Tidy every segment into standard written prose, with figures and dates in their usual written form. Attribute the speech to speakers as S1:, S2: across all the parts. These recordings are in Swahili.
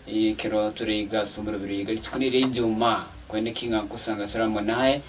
S1: kero turiga sumuro biriga likunire ijuma kwene kinga kusanga salamo naye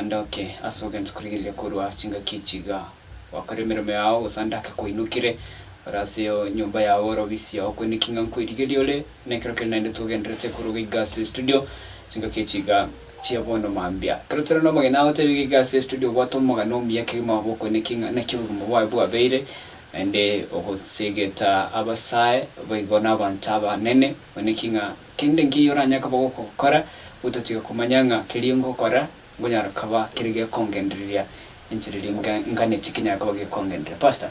S1: ndoke asogen tukurigile kurwa chinga kichiga wakaremero yao usandaka kuinukire rasio nyumba ya oro bisi ya kwene kinga nkuirigeliole nekero kelende tugendrete kuruga gas studio chinga kichiga chiabono mambia kero tsara no magena ote gas studio wato magano miyake mabo kwene kinga nakibu mwa bwa beire ende ogosegeta abasai baigona bantaba nene wanikinga kinde ngiyoranya kaboko kokora utatiga kumanyanga kilingo kora ngonyara kaba kirige kongenderia inchiriringa ngane tikinya kabage kongendera pastor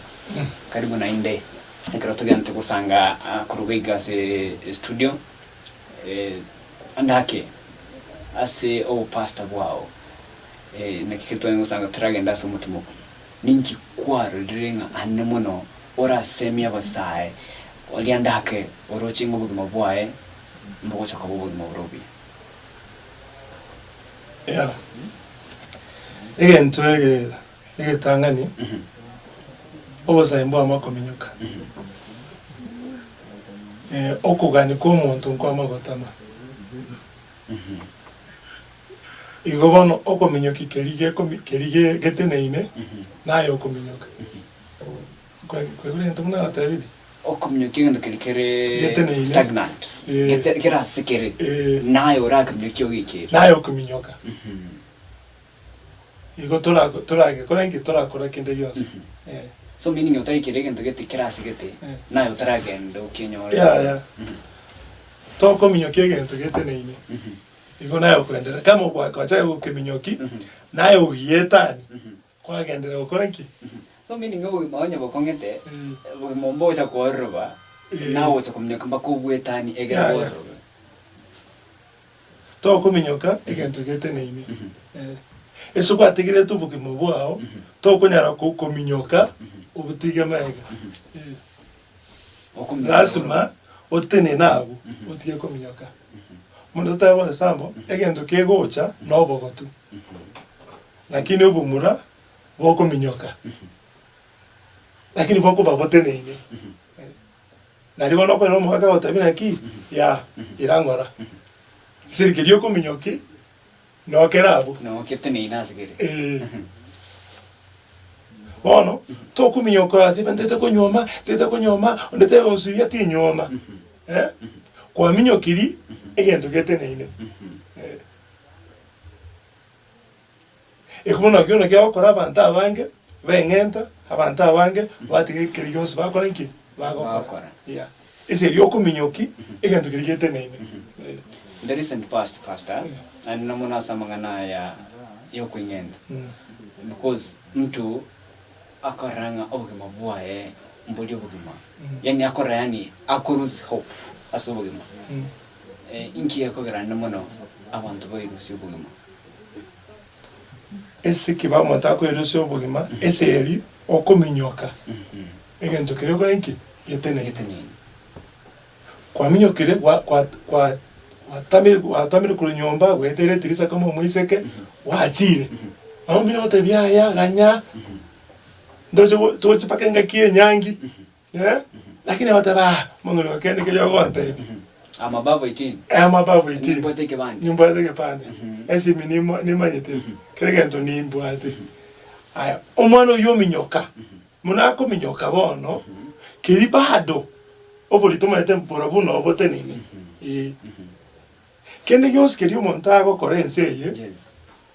S1: karibu na inde nikirotugante kusanga kurubiga se studio andake ase o pastor wao nakikito ngusanga tragenda sumutumo ninki kwaro direnga anemono ora semia basai oliandake orochingo bugima bwae mbogo chako bugima urobi
S2: ya egento tangani obosa imbo amakominyoka okugani ko muntu nko amagotama igobono okominyoki kerige geteneine nayo okominyoka kwegure ntumuna atavidi
S1: okominyoki ngendo kerikere stagnant kera sikere nayo rakominyoki ogikira
S2: nayo okominyoka igo torage korenki torakora kinde yose
S1: so meaning utari kirege ndo gete kera sikete nayo taragenda ukinyora
S2: ya to okominyoki ngendo geteneine igo nayo kwendera kama kwa chaye ukiminyoki nayo ugietani kwa gendera ukorenki
S1: so meaning ngo mawanya bokongete bombo cha korba nawo cha kumnyoka mbakubwetani egera korba
S2: to kuminyoka egento geteneine eso kwatigire tuvuke mubwao to kunyara kuminyoka ubutiga mega lazima otene nabo utige kuminyoka mundo tabo sambo egento kegocha nobogotu lakini obumura boko minyoka lakini boko baboteneine naribo no kwero muhaka otabina ki ya irangora sirikiriyo kuminyoki no kerabo
S1: no keteneina sigere
S2: ono to kuminyoka ati bendete konyoma ondete onsuya ti nyoma kwa minyokiri egento geteneine ekumono kyono kya okora abantu abange bengenta abantu abange batige kirigos bakora nki bagokora ya ese ryo kuminyoki egento kirigeteneine
S1: the recent past pastor and namona samangana ya yokuingenda because mtu akaranga obugima bwae mbuli obugima yani akora yani akorus hope asobugima inki yakogera namono abantu bayirusi obugima
S2: ese kiba motako erosio obugima ese eri okuminyoka egento kirego nki yeteneine kwa minyokire kwa watamire kuri nyomba wetere tirisa kama muiseke wachire ambira wote byaya ganya ndoje toje pakenga kie nyangi lakini wataba mongolo kende ke yogonte
S1: amabavo 18
S2: nyumba teke bani esi minimo ni manyete kerege ento ni mbwate aya omwana yo minyoka munako minyoka bono kiri bado obolitoma etempora buno obotenini kende yos kiri montago korenseye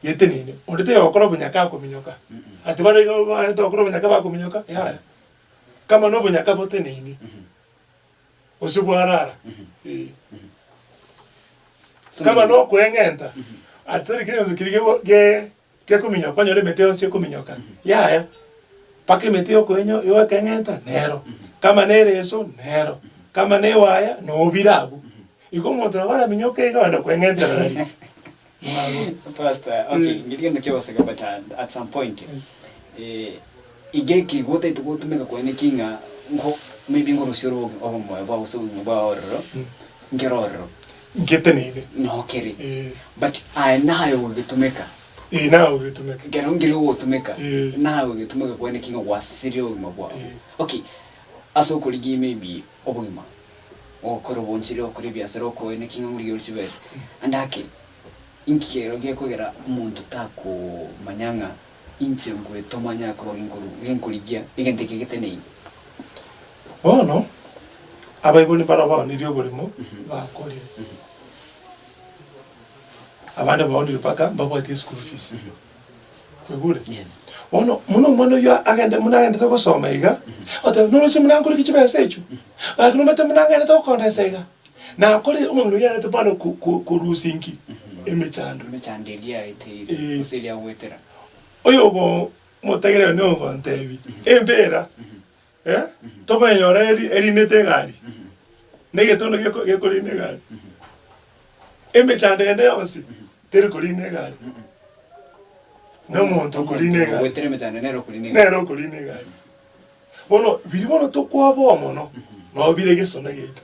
S2: yetenini ondete okoro bunyaka ko minyoka ati bare go to okoro bunyaka ba ko minyoka ya kama no bunyaka botenini osubwarara kama no kwengenta atari kiri ke ko minyoka nyore meteo se ko minyoka ya pake meteo ko enyo yo kengenta nero kama nere eso nero kama ne waya no birabu iko motra bara minyoka iganda kwengenta rari
S1: pastor okay ngirigenda kyosega but at some point igeki gote tugotumeka kwene kinga ngo maybe ngo rusiro obo moyo ba uso ba orro ngirorro
S2: ngetenene
S1: no keri but I nayo gitumeka
S2: nayo gitumeka
S1: gerongiro wotumeka nayo gitumeka kwene kinga wasirio mabwa okay aso kuligi maybe obugima okorobonchire okore biasara okoene kinga muri yori sibese andake inkero gekogera umuntu tako manyanga inche ngwe tomanya ko ngenkurigia igenteke getenei
S2: ono abayiboni baraba ni ryo burimo bakore abandi baondire paka babwate school fees kwegure ono muno yo agenda munagenda to gusoma iga ota no cyo munanguri kibese echo akino mata munangenda to kondesega na akore umuntu yana to bano ku rusinki emechando
S1: elia ite uselia wetera
S2: oyo bo motegere no kontebi embera to banyora eri netegari nege tono gekori negari emechando ende onsi tere kori negari no muntu kori negari
S1: wetere mechando nero
S2: kori negari bono biribono to kwabo mono no birege sona geto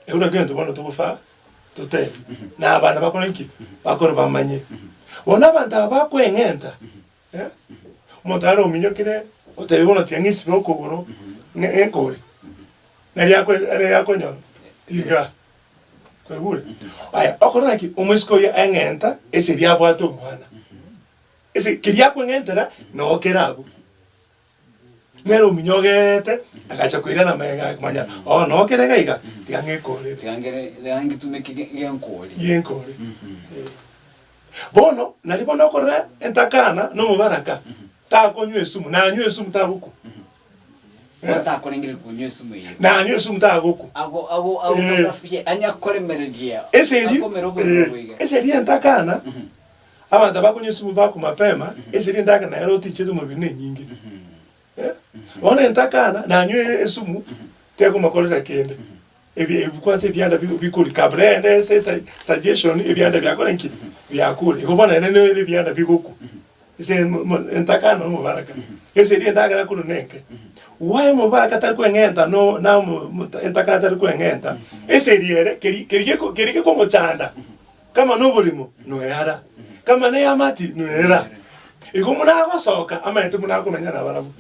S2: euna gento bono to bufa tote na abana bakora iki bakora bamanye bona abantu abakwengenta mutaro minyokire otebona tiangisi bokogoro nkore nari yako nyono iga kwegure aya okora ki umwisko ya engenta ese dia bwato mwana ese kiria kwengentera no kerabo nero minyogete agacha kwira na mega kumanya no kerega iga tiangekore
S1: tiangere tumeke
S2: yenkore bono nalibona okora entakana no mubaraka ta konywe esumu na anywe esumu ta buku
S1: basta akorengire kunywe esumu ye
S2: na anywe esumu ta buku
S1: ago mustafie anya koremeregia
S2: eseri entakana abantu bakonywe esumu baku mapema eseri ndaka na eroti chetu mubine nyingi ona entakana na anywe esumu teko makolera kende ebikwanse byanda bikuri kabrende suggestion ebyanda byakora nki byakuri ikobona nene byanda bikuku ise entakana no baraka ese dia ndagara kurunenke wae mo baraka tari kwengenta no na entakana tari kwengenta ese diere kerike ko mochanda kama no bulimo no yara kama ne amati no yara ikomuna gosoka ama etu muna kumenya na barabu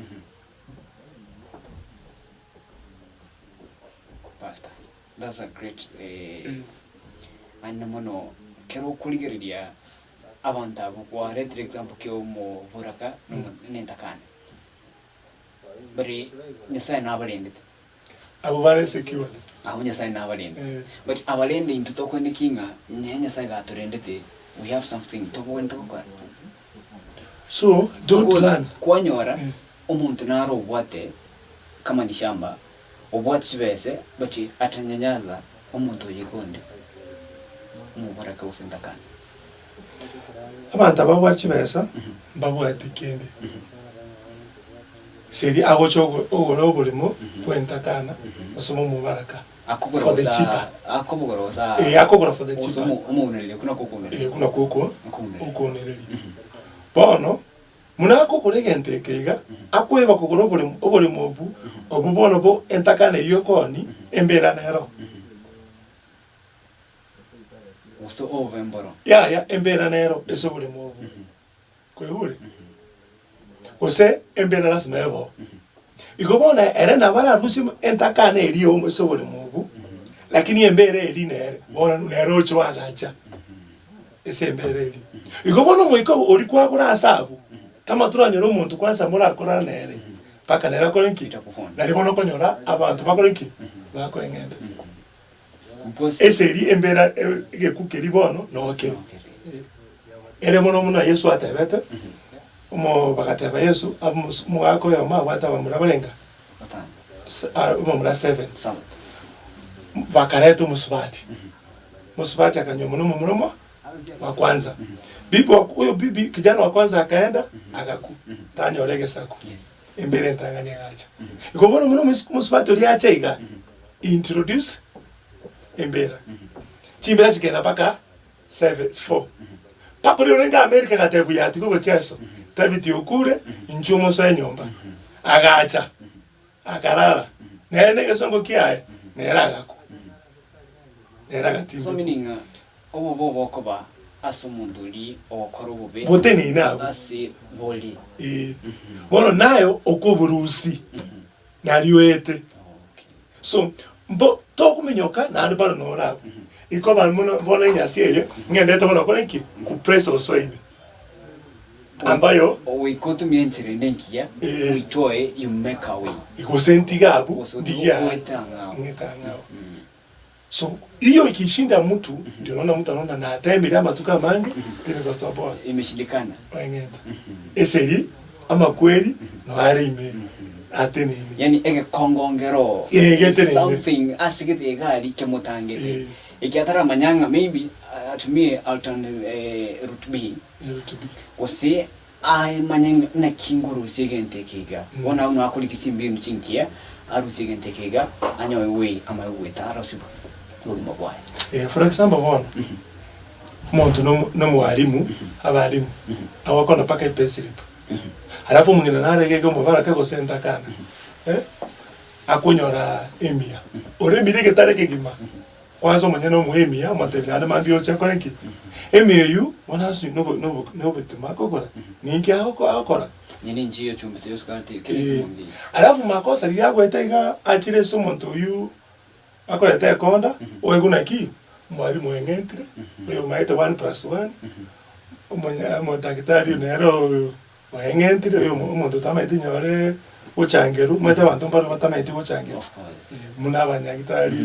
S1: pastor. That's a great mono kero kuligeriria abanta kwa red example kyo mo buraka nentakane bari nyasa na abalende
S2: abo bare secure
S1: aho nyasa na abalende but abalende into toko ne kinga nyanya sa ga turendete we have something to go into kwa
S2: so don't learn
S1: kwanyora umuntu naro bwate kama ni shamba obwate sibese but atanyanyaza umuntu yikonde mu buraka usentakane
S2: abantu ababwachi besa babwate kende seri agocho ogoro bulimo kwentakana osomo mubaraka for the cheaper
S1: akobogorosa
S2: akogora for the cheaper
S1: umunelele kuna kokunelele
S2: kuna koko ukonelele bono muna kokuregente keiga akweba kokoro bulimo obu bono bo entakana yokoni embera nero
S1: uso ovemboro
S2: ya embera nero eso bulimo obu kwehuri ose embera lasima ebo igobona ere na bara rusi entakana eri o eso bulimo obu lakini embera eri nere bona nero chwa gacha ese embera eri igobona moiko ori kwa kura asabu kama turanyoro umuntu kwanza muri akora nere paka nera korenki nalibona konyora abantu bakorenki bakwengenda eseri embera gekukeri bono no kero ere mono muna Yesu atebete umo bakateba Yesu mu ako ya ma wata bamurabalenga umo mura 7 bakareto musubati akanyomo no muromo wa kwanza bibi kijana wa kwanza akaenda akaku tanyorege sako embere ntanganya gacha ikobona muno musubati uri achaiga introduce embera chimbera chikena paka 4 papo lero nga America katebu yati ko cheso tabiti okure inchumo so nyomba agacha akarara nene gesongo kiae neraga ko neraga tizo
S1: so meaning obo koba asumunduri okorobe
S2: bote ni nabo
S1: asi boli
S2: bono nayo okoburusi naliwete so mbo to kuminyoka na ari baro no rap iko ba muno bona nyasiye ngende to no koneki ku press osoime ambayo
S1: uikutumia ntire ndenkia uitoe you make a way
S2: ikosentiga abu ndiya ngitanga so hiyo ikishinda mtu ndio unaona mtu anaona na atembea matuka mangi tena kwa sababu
S1: imeshindikana
S2: waengeta eseri ama kweli no ari ime ateni
S1: yani ege kongongero something asigete egali kemutangete ikiatara manyanga maybe atumie alternate route B ose ai manyanga na kinguru sigente kiga ona uno akuli kisimbi mchinkia aru sigente kiga anyoe we ama we tara sibu lugima bwaye
S2: for example one muntu no mwalimu abalimu awakona paka ipeslip alafu mwingine narege mu baraka ko senta kana akunyora emia ore mbirike tareke gima kwanza mwenye mu emia matebana mambio chakora ki emia yu wanasu no betuma kokora ninki ahoko akora
S1: nyine njiyo chumbe yoskati kile
S2: alafu makosa yago etaiga achire sumuntu yu akora ta konda oeguna ki mwalimu wengentire oyo maite 1+1 mo daktari nero wengentire oyo umuntu tamaite nyore uchangeru mwete abantu mbaro batamaite uchangeru muna abanyagitari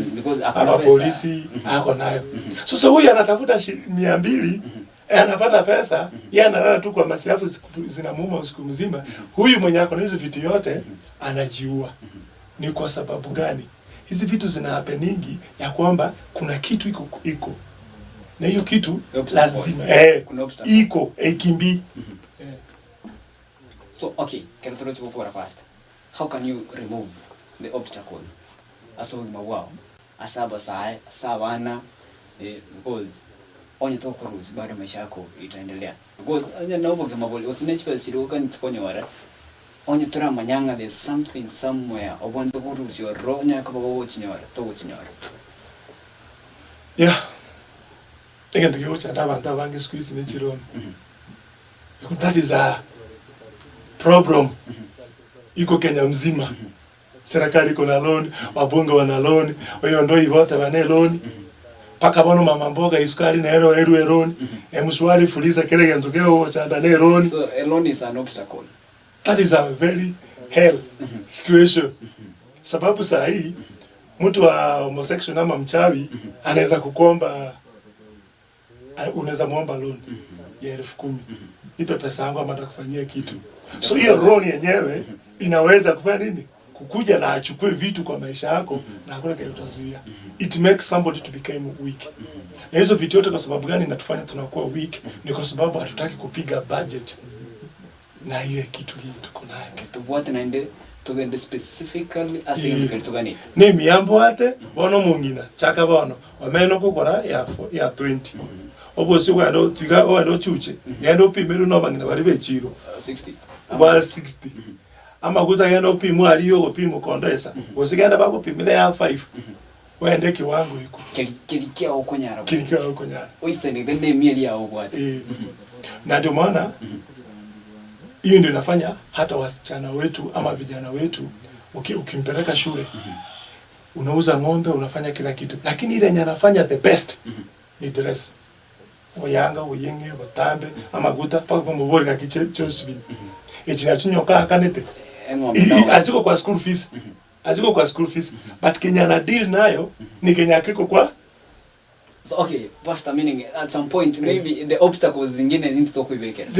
S2: aba polisi ako nayo sasa huyu anatafuta 200 anapata pesa yeye analala tu kwa masiafu zinamuuma usiku mzima huyu mwenye ako na hizo vitu yote anajiua ni kwa sababu gani hizi vitu zina happeningi ya kwamba kuna kitu iko na hiyo kitu lazima iko ikimbi
S1: so okay can you talk about past how can you remove the obstacle asogima wao asaba sai sabana because onye tokoruzi bado maisha yako itaendelea because onye naoboge maboli usinechika siruka nitokonyora onye tura manyanga there's something somewhere obonto kuruzi oronya ko bogo chinyora to chinyora
S2: yeah again the yocha ndabanta bange squeeze ni chironi that is a problem iko Kenya mzima serikali iko na loan wabunge wana loan wewe ndio ivote bane loan paka bono mama mboga isukari na eru loan emshwari fuliza kile kintu keo cha ndane loan
S1: so a loan is an obstacle
S2: that is a very hell situation sababu saa hii mtu wa homosexual ama mchawi anaweza kukomba unaweza muomba loan ya 10,000 nipe pesa yangu ama nitakufanyia kitu so hiyo loan yenyewe inaweza kufanya nini kukuja na achukue vitu kwa maisha yako na hakuna kitu utazuia it makes somebody to become weak na hizo vitu yote kwa sababu gani inatufanya tunakuwa weak ni kwa sababu hatutaki kupiga budget na ile kitu hii tuko nayo
S1: tubote naende tugende specifically asingike tugani
S2: ni miambo ate bono mungina chaka bono wameno kukora ya 20 obosi wando tiga wando chuche yendo pimeru no bangina bari bechiro
S1: 60
S2: 60 ama guta yendo pimu aliyo opimu kondesa osigenda bako pimile ya 5 wende kiwango iko
S1: kilikia okonyara oiseni dende mieli ya obwate
S2: na ndio maana hiyo ndio inafanya hata wasichana wetu ama vijana wetu ukimpeleka shule unauza ng'ombe unafanya kila kitu lakini ile yenye anafanya the best ni dress oyanga oyenge batambe ama guta paka kwa mbori ka kichosbi echina tunyoka kanete aziko kwa school fees but Kenya na deal nayo ni Kenya kiko kwa
S1: so okay pastor meaning at some point maybe the obstacles zingine zinto tokuibekera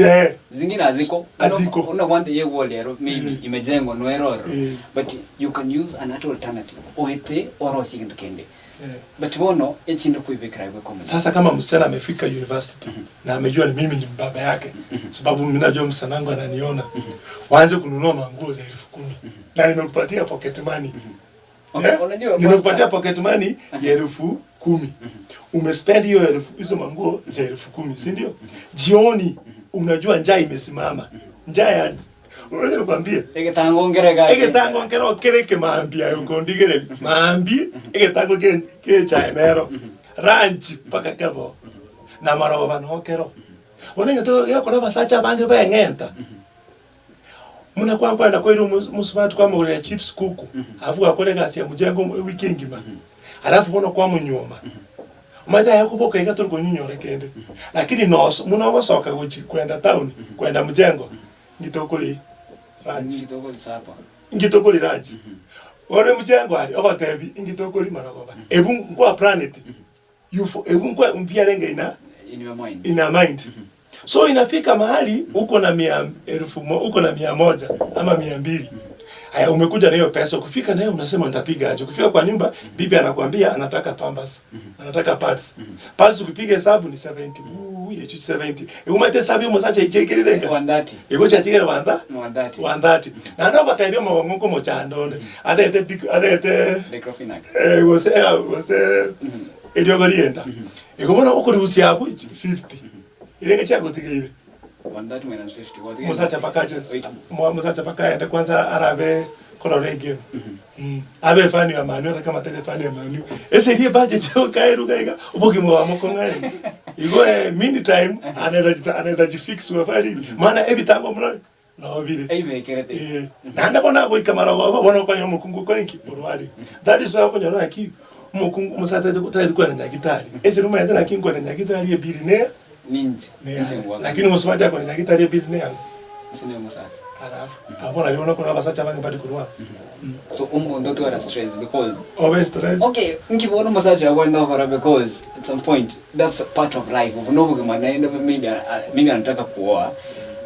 S1: zingine aziko una want ye wall maybe imejengwa no error but you can use an alternative oete orosi kintu kende but bono echinde kuibekera iwe common
S2: sasa kama msichana amefika university na amejua ni mimi ni baba yake sababu mimi najua msanangu ananiona waanze kununua manguo za 10,000 na nimekupatia pocket money nimekupatia pocket money ya 10,000 umespend hiyo hizo manguo za 10,000 si ndio jioni unajua njaa imesimama njaa ya unaweza nikwambie egetango kereke maambia uko ndigere maambi egetango ke chaenero ranch paka kavo na maroba no kero onenge to yakora basacha bange bengenta muna kwenda kwa ile musubatu kwa mure chips kuku afu akole kasi ya mujengo wiki ngima alafu bona kwa munyoma umata yakuboka ikaturu kunyonyore kende lakini no muna soka guchi kwenda town kwenda mujengo ngitokuli ranji ngitokuli ranji ore mujengo ali ogotebi ngitokuli maragoba ebu ngwa planet ebu ngwa mpiarenge in your mind so inafika mahali uko na 100,000 uko na 100 ama 200 haya umekuja na hiyo pesa kufika nayo unasema nitapiga aje kufika kwa nyumba bibi anakuambia anataka pampers anataka pads pads ukipiga hesabu ni 70 yetu 70 umate hesabu musacha ichekerelenga
S1: 130
S2: ego chatigera 130 na ndo bataibia mawongo mochando adete
S1: necrophinac
S2: wose ediogorienda ego bona ukuruhusi hapo 50 ile chako tigire
S1: 130 minus 50 what
S2: musacha pakaje musacha pakaenda kwanza arabe korore game abe fani ya manu kama telefoni ya manu ese die budget yo kairu kaiga ubogi mwa mokonga igo mini time anaweza jifix wa fali maana ebitango mna no bile
S1: ebe kerete
S2: nanda bona ko kamera wa bona ko nyomo kungu ko nki urwari that is why ko nyona ki mukungu musata tayari kwa na gitari ese ruma yana kingo na gitari ya birine
S1: ninzi
S2: lakini musumati yako ni gitari ya birine
S1: sine musasa
S2: alafu hapo naliona kuna basacha bangi badi kurwa
S1: so ndoto ana stress because
S2: always stress
S1: okay ngibona musacha yako ndo kwa because at some point that's a part of life of nobo kama naenda mimi anataka kuoa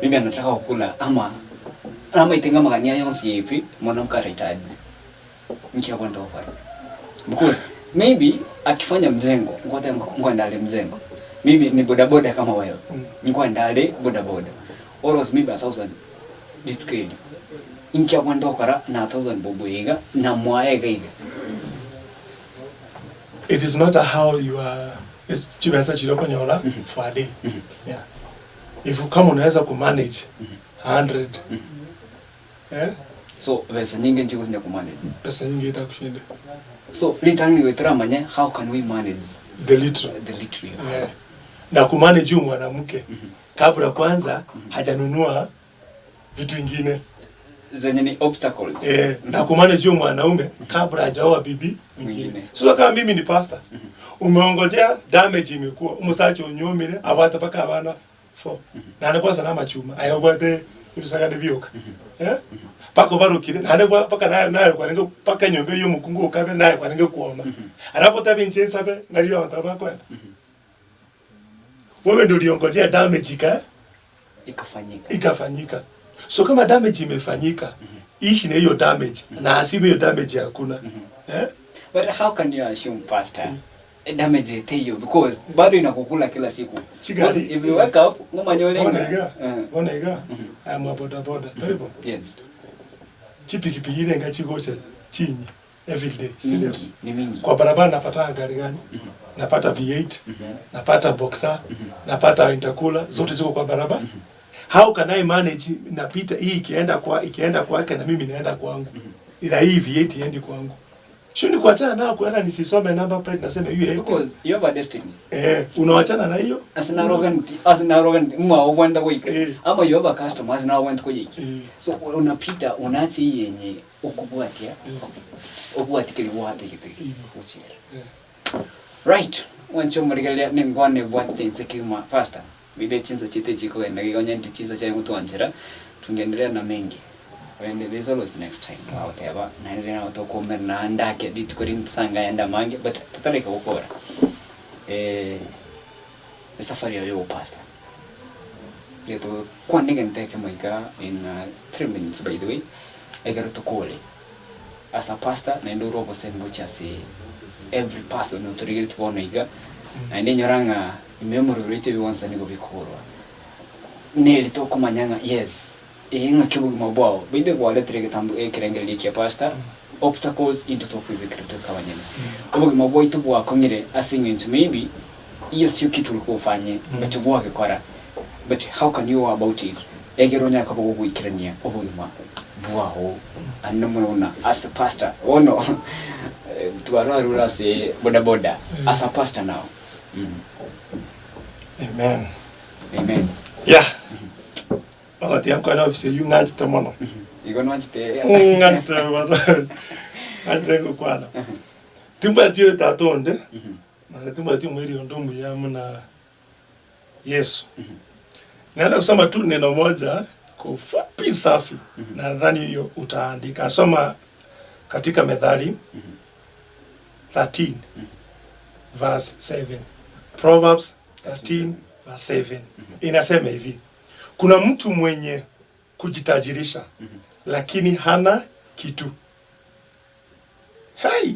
S1: mimi anataka kukula ama itenga magania yonsi yipi mwanamke anahitaji ngiako ndo kwa because maybe akifanya mjengo ngoja mjengo maybe ni bodaboda kama wewe ngoja bodaboda or was maybe 1000 ditkeli incha kwenda okara na 1000 bobuiga na mwaega iga
S2: it is not how you are is chibesa chiloko nyola for a day yeah if you come unaweza ku manage 100
S1: so pesa nyingi nchiko zina ku manage
S2: pesa nyingi itakushinda
S1: so litani wetra how can we manage
S2: the little yeah na ku manage mwanamke kabla kwanza hajanunua vitu vingine
S1: zenye ni obstacles
S2: na ku manage mwanaume kabla hajaoa bibi mwingine sio kama mimi ni pastor umeongojea damage imekuwa umusache unyomire abata paka abana 4 na anakuwa sana machuma ayobate ibisagane byoka pako barukire na anakuwa paka nayo kwa ninge paka nyombe yo mukungu ukabe nayo kwa ninge kuoma alafu tabi nchensa be naliyo bataba kwenda wewe ndio uliongojea damage ikafanyika so kama damage imefanyika ishi na hiyo damage na asime hiyo damage hakuna
S1: but how can you assume pastor damage itayo because bado inakukula kila siku if you wake up ngoma nyolenga
S2: onega I'm a bodaboda terrible
S1: yes
S2: chipikipigire ngachigocha chinyi every day
S1: ni mingi
S2: kwa barabara napata gari gani napata V8 napata Boxer napata Intercooler zote ziko kwa barabara how can I manage napita hii ikienda kwake na mimi naenda kwangu ila hii V8 iende kwangu shuni kuachana nao kuenda nisisome number plate nasema hiyo
S1: because you have a destiny
S2: unaachana na hiyo
S1: asina arrogant mwa wanda kuika ama you have a customer asina wanda kuika so unapita unaachi hii yenye ukubwatia obwatikiri wate kitiki uchira right wancho murigalia ningwane bwate nsekima faster bide chinza chite chiko enda gigonya ndichiza cha mtu wanjira tungendelea na mengi when there is always next time whatever na ndio na utakomera na ndake ditikorin sanga yanda mange but tutareka ukora safari yo pastor yeto kwa nige nteke moika in 3 minutes by the way egero tukole as a pastor na ndio robo sembo chasi every person no turigiri tubona iga na nyoranga memory rate Ebikogorwa niko Ebikogorwa neli to kumanyanga yes inga kibugi mabwao bide kwa letrege tambu kirengeli kia pastor obstacles into to kwibikira to kawanyene obugi mabwo itubwa kongire asing into maybe iyo sio kitu ulikofanye but vuake kwara but how can you about it egeronya kabugo kuikirania obugi mabwao annomona as a pastor ono tuararura se bodaboda as a pastor now
S2: amen
S1: amen
S2: yeah wakati yangu ana ofisi yu nganzi tamono
S1: iko nwanjite
S2: nganzi tamono nganzi tengo kwana timba tiyo tatonde na timba tiyo mwili ondomu ya muna Yesu naenda kusoma tu neno moja kwa fupi safi na nadhani hiyo utaandika. Soma katika Methali 13 verse 7. Proverbs 13 verse 7. Inasema hivi. Kuna mtu mwenye kujitajirisha lakini hana kitu. Hey!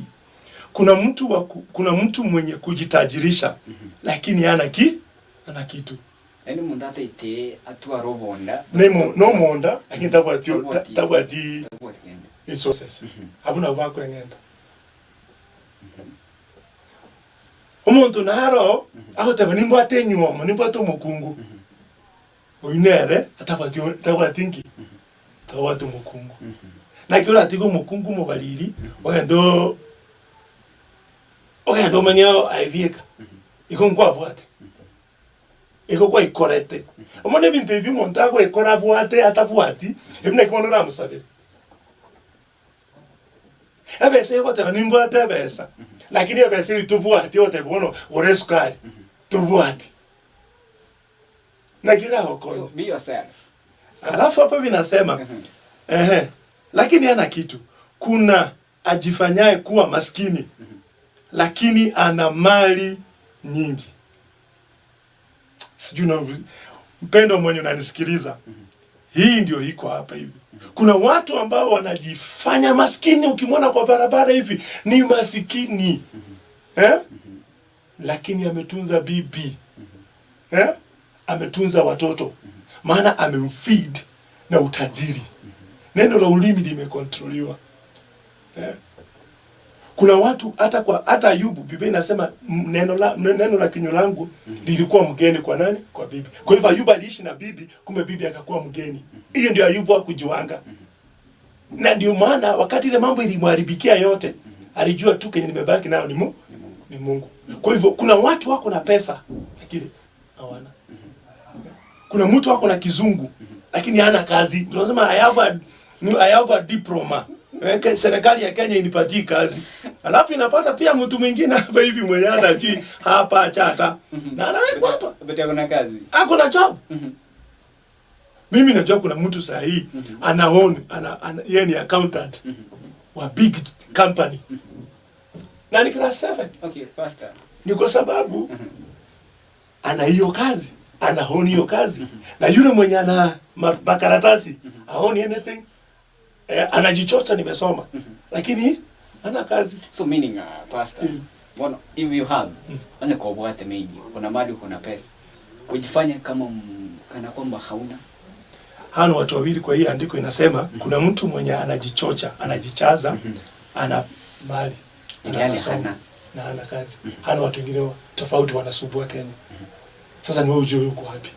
S2: Kuna mtu mwenye kujitajirisha lakini hana kitu.
S1: Yaani mundu ataite atua robonda.
S2: No monda lakini tabwati resources. Habuna wako engenda. Omuntu naro agotaba nimbo atenyuomo nimbo atomukungu. Oinere tabwati nki. Tabwati mukungu. Na kiora atigo mukungu mubaliri ogendo manyao aivieka. Iko nkwa bwate. Iko kwa ikorete. Omone bintu ebi muntu agwe ikora bwate atabwati ebine kimono ramusabire. Ebese yote nimbo atebesa. Lakini ebese itubwati yote bono oreskari. Tubwati. Na kila hoko.
S1: So be yourself.
S2: Alafu hapo vinasema lakini ana kitu. Kuna ajifanyaye kuwa maskini lakini ana mali nyingi. Sijui na mpendo mwenye unanisikiliza. Hii ndio iko hapa hivi. Kuna watu ambao wanajifanya maskini, ukimwona kwa barabara hivi ni masikini. Lakini ametunza bibi. Ametunza watoto. Maana amemfeed na utajiri. Neno la ulimi limekontroliwa. Kuna watu hata Ayubu, Biblia inasema neno la kinywa langu lilikuwa mgeni kwa nani? Kwa bibi. Kwa hivyo Ayubu aliishi na bibi, kumbe bibi akakuwa mgeni. Hiyo ndio Ayubu hakujiwanga. Na ndio maana wakati ile mambo ilimharibikia yote, alijua tu kenye nimebaki nayo ni Mungu. Kwa hivyo kuna watu wako na pesa lakini hawana. Kuna mtu wako na kizungu lakini hana kazi. Tunasema I have a diploma. Serikali ya Kenya inipatie kazi. Alafu inapata pia mtu mwingine hapa hivi mwenye hata hapa chata. Na anawekwa hapa.
S1: Beti kuna kazi.
S2: Kuna job. Mimi najua kuna mtu sahihi yeye ni accountant wa big company. Na ni class 7.
S1: Okay, faster.
S2: Ni kwa sababu ana hiyo kazi, anaoni hiyo kazi. Na yule mwenye ana makaratasi, haoni anything. Anajichota nimesoma. Lakini ana kazi.
S1: So meaning pastor, if you have anya kwa bwate maybe kuna mali kuna pesa. Kujifanya kana kwamba hauna.
S2: Hano watu wawili kwa hii andiko inasema kuna mtu mwenye anajichocha, anajichaza, ana mali, ana na ana kazi. Hano watu wengine tofauti wanasumbua Kenya. Sasa ni wewe ujue uko wapi?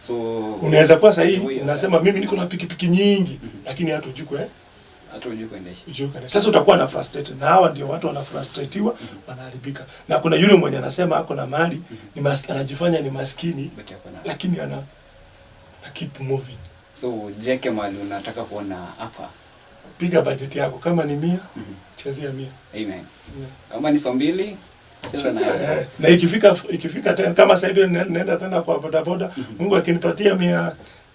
S1: So
S2: unaweza kuwa sahihi unasema mimi niko na pikipiki nyingi lakini hata hujui kuendesha. Sasa utakuwa na frustrated. Na hawa ndio watu wana frustratiwa, wanaharibika. Na kuna yule mwenye anasema ako na mali, anajifanya ni maskini lakini ana keep moving.
S1: So jeke mali unataka kuona hapa.
S2: Piga budget yako kama ni 100, chezea 100.
S1: Amen. Kama ni 200
S2: na ikifika tena kama sasa hivi naenda tena kwa bodaboda, Mungu akinipatia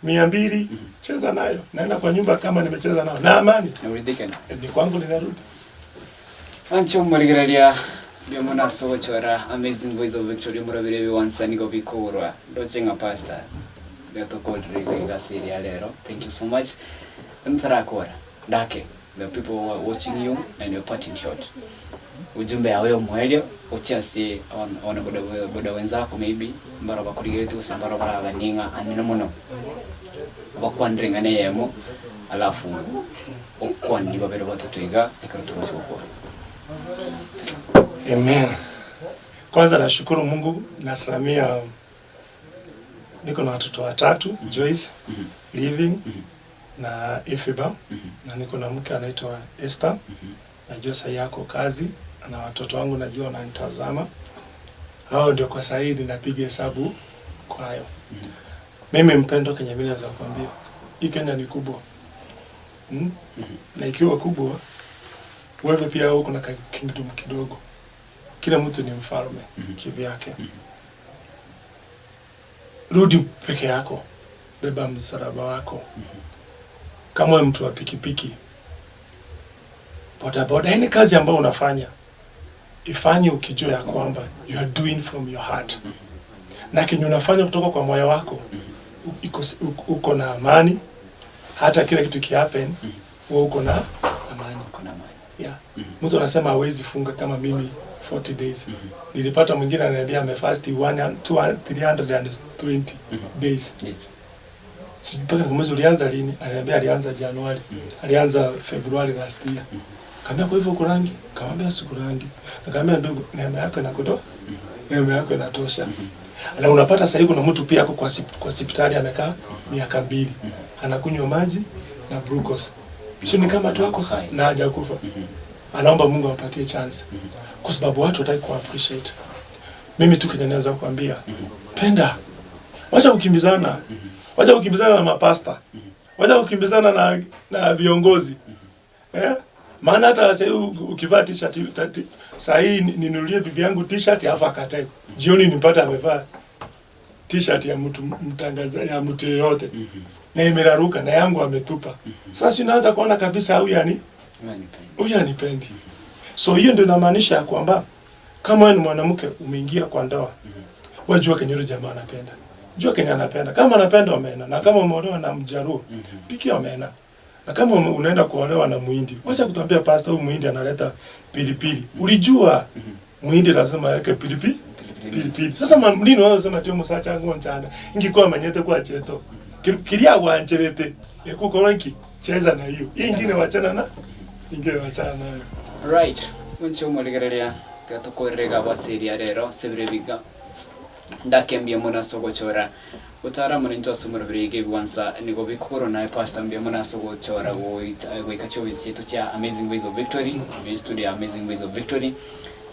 S2: 200, cheza nayo. Naenda kwa nyumba kama nimecheza nayo. Na amani. Ni kwangu linarudi.
S1: Ancho murigereria biomona sochora amazing voice of victory murabire Ebikwansa Ebikogorwa. Dochenga pastor. Beto called Riga Seria Lero. Thank you so much. Ntarakora. Dake. The people who are watching you and your parting shot. Ujumbe ya wewe mwelio uchiasi on boda wenzako maybe mbara bakurigire tu sambara barabaninga anino muno bakwandringa neyemo alafu okwandi babero batatuiga ikarutumusho kwa.
S2: Amen. Kwanza nashukuru Mungu nasalamia niko na watoto watatu, Joyce, Living na Efiba, na niko na mke anaitwa Esther. Najua saa yako kazi na watoto wangu najua wananitazama. Hao ndio kwa sasa hivi napiga hesabu kwa hayo. Mimi mpendo Kenya mimi naweza kuambia hii Kenya ni kubwa. Na ikiwa kubwa wewe pia uko na kingdom kidogo. Kila mtu ni mfalme kivyake. Rudi peke yako. Beba msalaba wako. Kama wewe mtu wa pikipiki. Bodaboda ni kazi ambayo unafanya. Ifanye ukijua ya kwamba you are doing from your heart. Na kenye unafanya kutoka kwa moyo wako. Uko na amani. Hata kila kitu kihappen, wewe uko na amani. Yeah. Mtu anasema hawezi funga kama mimi 40 days. Nilipata mwingine ananiambia amefast 320 days. Sijui mpaka mwezi ulianza lini? Ananiambia alianza Januari. Alianza February last year. Kaambia kwa hivyo uko rangi? Kaambia siku rangi. Nikamwambia ndugu, neema yako inakutosha. Neema yako inatosha. Na unapata sasa hivi kuna mtu pia ako kwa hospitali amekaa miaka 2. Anakunywa maji na glucose. Sio ni kama tu wako na hajakufa. Anaomba Mungu ampatie chance. Kwa sababu watu wataki ku appreciate. Mimi tu Kenya naweza kuambia, penda. Wacha kukimbizana. Wacha kukimbizana na mapasta. Wacha kukimbizana na viongozi. Maana hata sasa ukivaa t-shirt sasa hii ninunulie bibi yangu t-shirt afa akatae. Jioni nipata amevaa t-shirt ya mtu mtangaza ya mtu yeyote. Na imeraruka na yangu ametupa. Sasa unaanza kuona kabisa huyu anipendi. So hiyo ndio inamaanisha ya kwamba kama wewe ni mwanamke umeingia kwa ndoa, wajua Kenya yule jamaa anapenda. Jua Kenya anapenda. Kama anapenda omena na kama umeolewa na Mjaruo, pikia omena. Na kama unaenda kuolewa na Muhindi, wacha kutuambia pastor huyu Muhindi analeta pilipili. Ulijua Muhindi lazima yake pilipili. Sasa mlini wao sema tio musacha ngonchana. Ingikuwa manyete kwa cheto. Kiria wancherete ekukoronki cheza na hiyo. Hii nyingine wachana nayo.
S1: Right. Uncho muligereria tatukorega baseria rero sebirebiga. Ndakembia muna sogochora. Utara murinto sumurubirige Ebigwansa nigo bikoro na pastor mbia muna sogochora goikacho bisitu cha Amazing Ways of Victory. We studio Amazing Ways of Victory.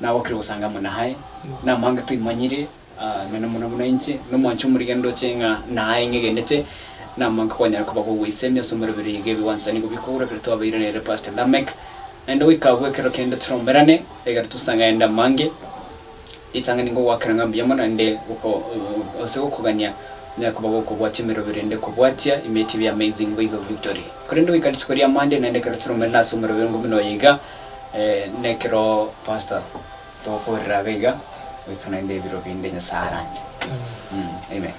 S1: Na wakiri usanga muna hai. Na manga tuimanyire mena muna inchi no mwancho murigendo chenga na hai ngegendete na manga kwanya ko bako wisemya sumurubirige Ebigwansa nigo bikoro kreto abirane re pastor Lameck. Endo wikabwe kero kende tromberane egara tusanga enda mange itanga ningo wakaranga mbiyamana nde uko osego kuganya nyakubago ko bwatimero birende ko bwatia imeti bi Amazing Ways of Victory kurendo wikalitskoria mande nende kero tromberana sumero birongo bino yiga nekero pastor to ko ravega wikana nde biro binde nya saranje amen.